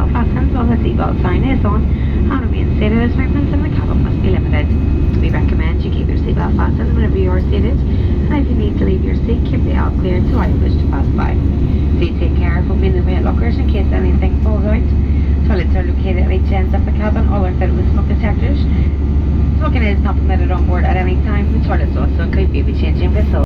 seatbelt fastened while the seatbelt sign is on and remains seated as movements in the cabin must be limited. We recommend you keep your seatbelt fastened whenever you are seated, and if you need to leave your seat, keep the aisle clear to allow others to pass by. Please take care of opening the weight lockers in case anything falls out. Toilets are located at each end of the cabin. All are fitted with smoke detectors. Smoking is not permitted on board at any time. The toilets also include baby changing facilities.